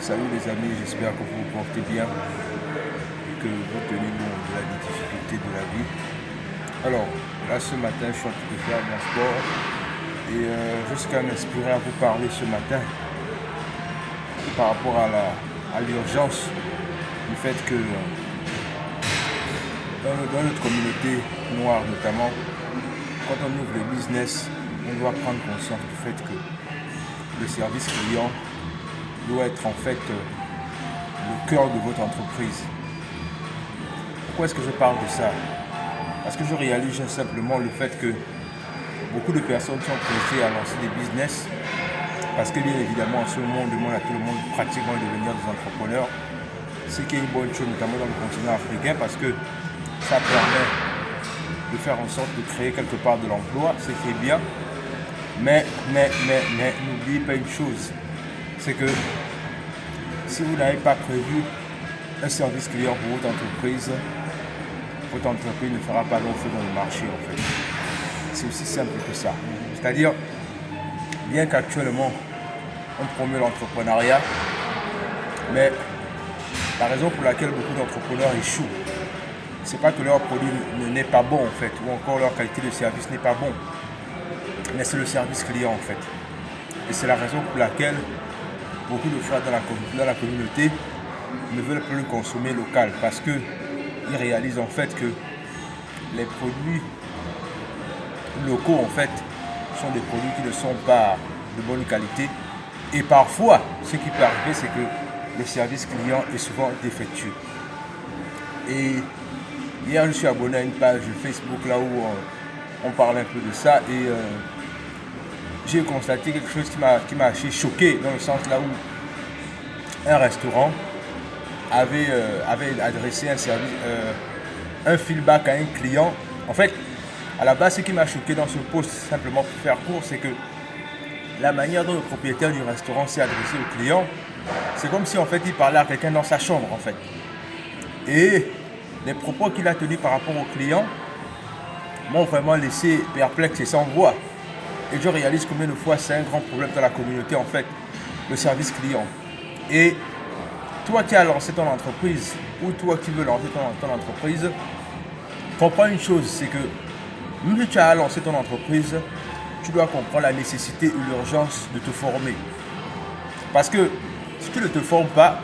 Salut les amis, j'espère que vous vous portez bien et que vous tenez bon de la difficulté de la vie. Alors, là ce matin, je suis en train de faire mon sport et jusqu'à m'inspirer à vous parler ce matin par rapport à l'urgence du fait que dans notre communauté noire notamment, quand on ouvre les business, on doit prendre conscience du fait que le service client doit être en fait le cœur de votre entreprise. Pourquoi est-ce que je parle de ça? Parce que je réalise simplement le fait que beaucoup de personnes sont pressées à lancer des business parce que bien évidemment en ce moment on demande à tout le monde pratiquement de devenir des entrepreneurs, ce qui est une bonne chose notamment dans le continent africain parce que ça permet de faire en sorte de créer quelque part de l'emploi, ce qui est bien. Mais n'oubliez pas une chose, c'est que si vous n'avez pas prévu un service client pour votre entreprise ne fera pas long feu dans le marché en fait. C'est aussi simple que ça. C'est-à-dire, bien qu'actuellement on promeut l'entrepreneuriat, mais la raison pour laquelle beaucoup d'entrepreneurs échouent, c'est pas que leur produit n'est pas bon en fait, ou encore leur qualité de service n'est pas bon, mais c'est le service client en fait. Et c'est la raison pour laquelle beaucoup de frères dans la communauté ne veulent plus consommer local parce qu'ils réalisent en fait que les produits locaux en fait sont des produits qui ne sont pas de bonne qualité et parfois ce qui peut arriver c'est que le service client est souvent défectueux. Et hier je suis abonné à une page Facebook là où on parle un peu de ça et j'ai constaté quelque chose qui m'a assez choqué dans le sens là où un restaurant avait adressé un feedback à un client. En fait, à la base, ce qui m'a choqué dans ce post, simplement pour faire court, c'est que la manière dont le propriétaire du restaurant s'est adressé au client, c'est comme si en fait il parlait à quelqu'un dans sa chambre en fait. Et les propos qu'il a tenus par rapport au client m'ont vraiment laissé perplexe et sans voix. Et je réalise combien de fois c'est un grand problème dans la communauté en fait, le service client. Et toi qui as lancé ton entreprise ou toi qui veux lancer ton entreprise, comprends une chose, c'est que même si tu as lancé ton entreprise, tu dois comprendre la nécessité et l'urgence de te former. Parce que si tu ne te formes pas,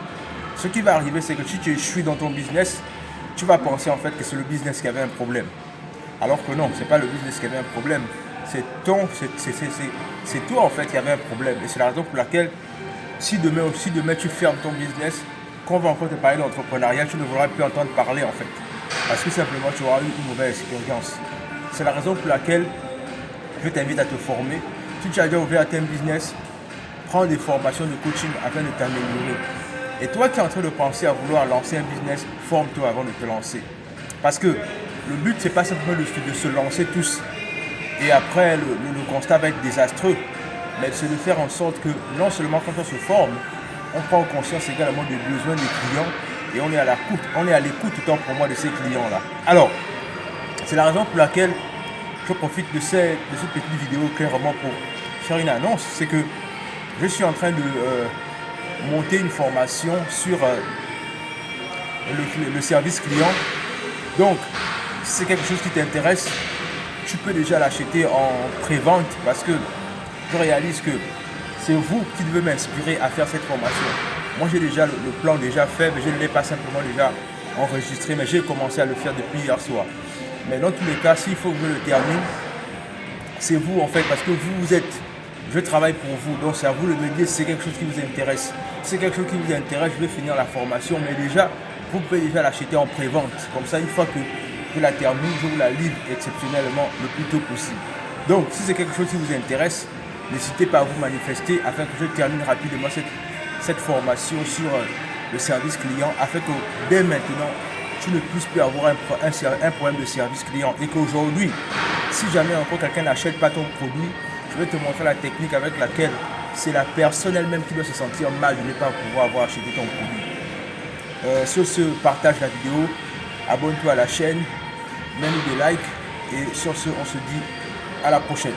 ce qui va arriver c'est que si tu échoues dans ton business, tu vas penser en fait que c'est le business qui avait un problème. Alors que non, ce n'est pas le business qui avait un problème. C'est toi en fait qui avait un problème. Et c'est la raison pour laquelle si demain tu fermes ton business, quand on va encore te parler d'entrepreneuriat, tu ne voudras plus entendre parler en fait. Parce que simplement tu auras eu une mauvaise expérience. C'est la raison pour laquelle je t'invite à te former. Si tu as déjà ouvert un business, prends des formations de coaching afin de t'améliorer. Et toi qui es en train de penser à vouloir lancer un business, forme-toi avant de te lancer. Parce que le but, c'est pas simplement de se lancer tous. Et après, le constat va être désastreux. Mais c'est de faire en sorte que non seulement quand on se forme, on prend conscience également des besoins des clients et on est à l'écoute autant pour moi de ces clients-là. Alors, c'est la raison pour laquelle je profite de cette petite vidéo clairement pour faire une annonce. C'est que je suis en train de monter une formation sur le service client. Donc, si c'est quelque chose qui t'intéresse, tu peux déjà l'acheter en pré-vente parce que je réalise que c'est vous qui devez m'inspirer à faire cette formation. Moi, j'ai déjà le plan déjà fait, mais je ne l'ai pas simplement déjà enregistré, mais j'ai commencé à le faire depuis hier soir. Mais dans tous les cas, s'il faut que je le termine, c'est vous en fait, parce que vous êtes, je travaille pour vous, donc c'est à vous de me dire si c'est quelque chose qui vous intéresse. Si c'est quelque chose qui vous intéresse, je vais finir la formation, mais déjà, vous pouvez déjà l'acheter en pré-vente. Comme ça, une fois que je la termine, je vous la livre exceptionnellement le plus tôt possible. Donc, si c'est quelque chose qui vous intéresse, n'hésitez pas à vous manifester afin que je termine rapidement cette formation sur le service client afin que dès maintenant, tu ne puisses plus avoir un problème de service client et qu'aujourd'hui, si jamais encore quelqu'un n'achète pas ton produit, je vais te montrer la technique avec laquelle c'est la personne elle-même qui doit se sentir mal de ne pas pouvoir avoir acheté ton produit. Sur ce, partage la vidéo, abonne-toi à la chaîne, mets-nous des likes et sur ce, on se dit à la prochaine.